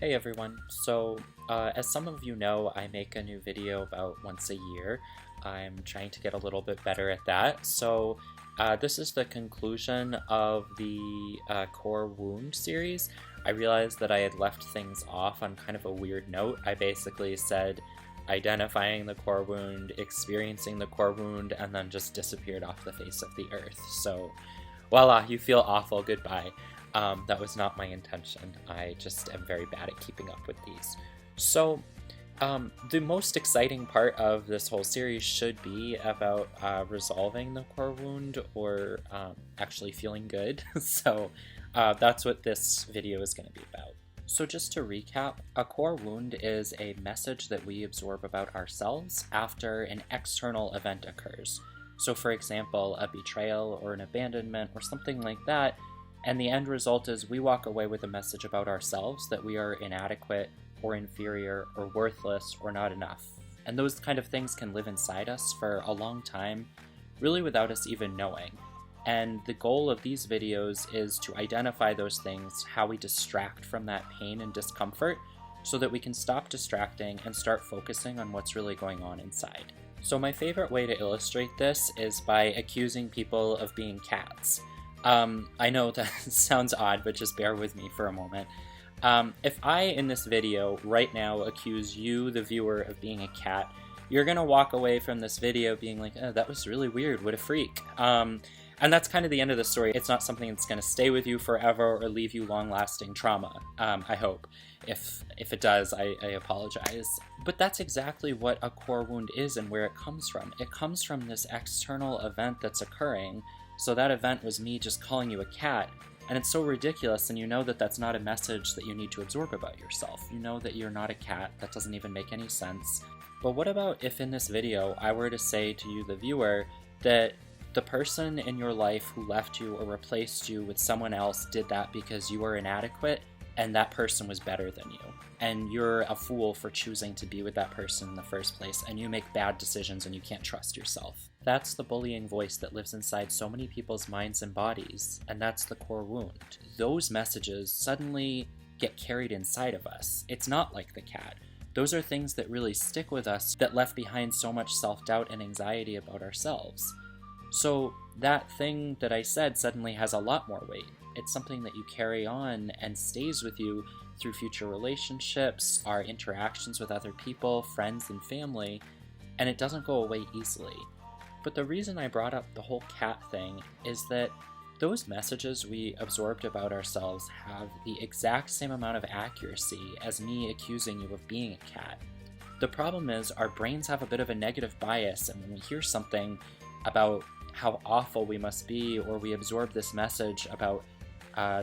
Hey everyone. As some of you know, I make a new video about once a year. I'm trying to get a little bit better at that. This is the conclusion of the Core Wound series. I realized that I had left things off on kind of a weird note. I basically said identifying the core wound, experiencing the core wound, and then just disappeared off the face of the earth. So, voila, you feel awful, goodbye. That was not my intention. I just am very bad at keeping up with these. So, the most exciting part of this whole series should be about resolving the core wound or actually feeling good. That's what this video is going to be about. So just to recap, a core wound is a message that we absorb about ourselves after an external event occurs. So for example, a betrayal or an abandonment or something like that, and the end result is we walk away with a message about ourselves that we are inadequate or inferior or worthless or not enough. And those kind of things can live inside us for a long time, really without us even knowing. And the goal of these videos is to identify those things, how we distract from that pain and discomfort, so that we can stop distracting and start focusing on what's really going on inside. So my favorite way to illustrate this is by accusing people of being cats. I know that sounds odd, but just bear with me for a moment. If I, in this video, right now, accuse you, the viewer, of being a cat, you're gonna walk away from this video being like, oh, that was really weird, what a freak. And that's kind of the end of the story. It's not something that's gonna stay with you forever or leave you long-lasting trauma, I hope. If it does, I apologize. But that's exactly what a core wound is and where it comes from. It comes from this external event that's occurring. So that event was me just calling you a cat, and it's so ridiculous, and you know that that's not a message that you need to absorb about yourself. You know that you're not a cat. That doesn't even make any sense. But what about if in this video I were to say to you, the viewer, that the person in your life who left you or replaced you with someone else did that because you were inadequate and that person was better than you, and you're a fool for choosing to be with that person in the first place, and you make bad decisions and you can't trust yourself. That's the bullying voice that lives inside so many people's minds and bodies, and that's the core wound. Those messages suddenly get carried inside of us. It's not like the cat. Those are things that really stick with us, that left behind so much self-doubt and anxiety about ourselves. So that thing that I said suddenly has a lot more weight. It's something that you carry on and stays with you through future relationships, our interactions with other people, friends, and family, and it doesn't go away easily. But the reason I brought up the whole cat thing is that those messages we absorbed about ourselves have the exact same amount of accuracy as me accusing you of being a cat. The problem is our brains have a bit of a negative bias, and when we hear something about how awful we must be, or we absorb this message about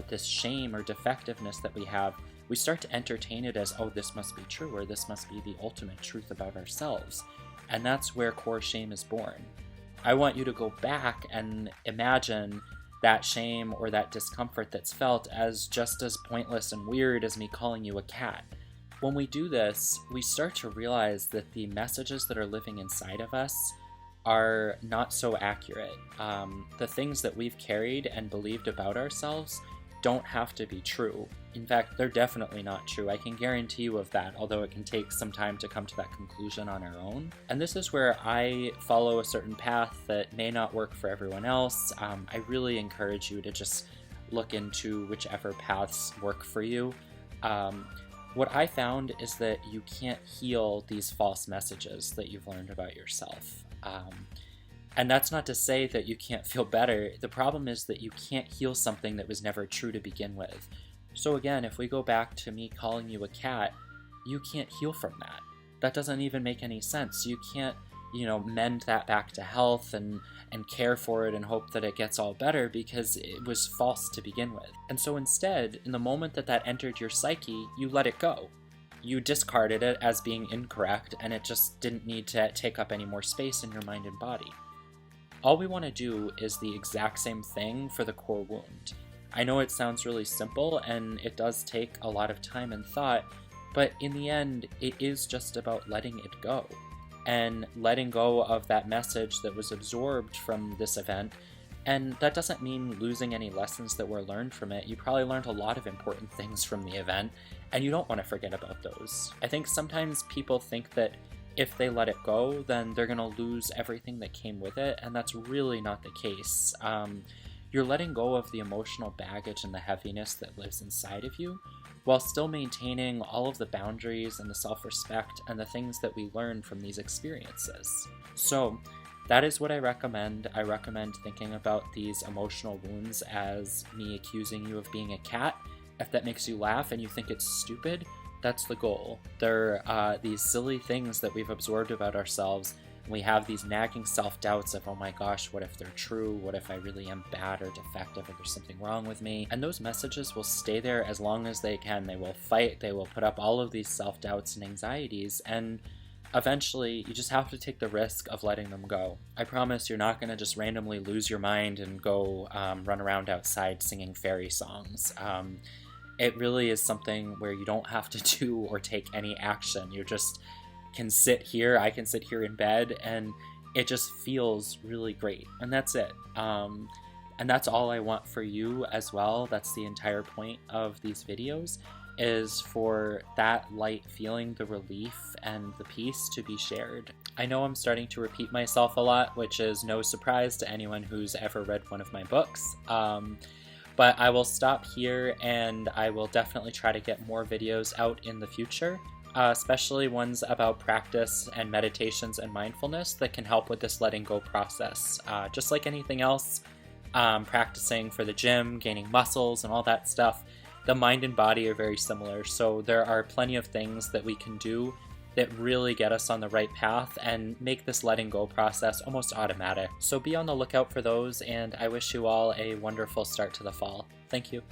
this shame or defectiveness that we have, we start to entertain it as, oh, this must be true, or this must be the ultimate truth about ourselves. And that's where core shame is born. I want you to go back and imagine that shame or that discomfort that's felt as just as pointless and weird as me calling you a cat. When we do this, we start to realize that the messages that are living inside of us are not so accurate. The things that we've carried and believed about ourselves don't have to be true. In fact, they're definitely not true. I can guarantee you of that, although it can take some time to come to that conclusion on our own. And this is where I follow a certain path that may not work for everyone else. I really encourage you to just look into whichever paths work for you. What I found is that you can't heal these false messages that you've learned about yourself. And that's not to say that you can't feel better. The problem is that you can't heal something that was never true to begin with. So again, if we go back to me calling you a cat, you can't heal from that. That doesn't even make any sense. You can't, mend that back to health and care for it and hope that it gets all better because it was false to begin with. And so instead, in the moment that that entered your psyche, you let it go. You discarded it as being incorrect, and it just didn't need to take up any more space in your mind and body. All we want to do is the exact same thing for the core wound. I know it sounds really simple, and it does take a lot of time and thought, but in the end, it is just about letting it go. And letting go of that message that was absorbed from this event And that doesn't mean losing any lessons that were learned from it. You probably learned a lot of important things from the event, and you don't want to forget about those. I think sometimes people think that if they let it go, then they're going to lose everything that came with it, and that's really not the case. You're letting go of the emotional baggage and the heaviness that lives inside of you, while still maintaining all of the boundaries and the self-respect and the things that we learn from these experiences. So that is what I recommend. I recommend thinking about these emotional wounds as me accusing you of being a cat. If that makes you laugh and you think it's stupid, that's the goal. They're these silly things that we've absorbed about ourselves. We have these nagging self-doubts of, oh my gosh, what if they're true? What if I really am bad or defective or there's something wrong with me? And those messages will stay there as long as they can. They will fight, they will put up all of these self-doubts and anxieties, and eventually you just have to take the risk of letting them go. I promise you're not going to just randomly lose your mind and go run around outside singing fairy songs. It really is something where you don't have to do or take any action. You just can sit here, I can sit here in bed, and it just feels really great. And that's it. And that's all I want for you as well. That's the entire point of these videos, is for that light feeling, the relief and the peace to be shared. I know I'm starting to repeat myself a lot, which is no surprise to anyone who's ever read one of my books. But I will stop here, and I will definitely try to get more videos out in the future, especially ones about practice and meditations and mindfulness that can help with this letting go process. Just like anything else, practicing for the gym, gaining muscles and all that stuff, the mind and body are very similar. So there are plenty of things that we can do that really get us on the right path and make this letting go process almost automatic. So be on the lookout for those, and I wish you all a wonderful start to the fall. Thank you.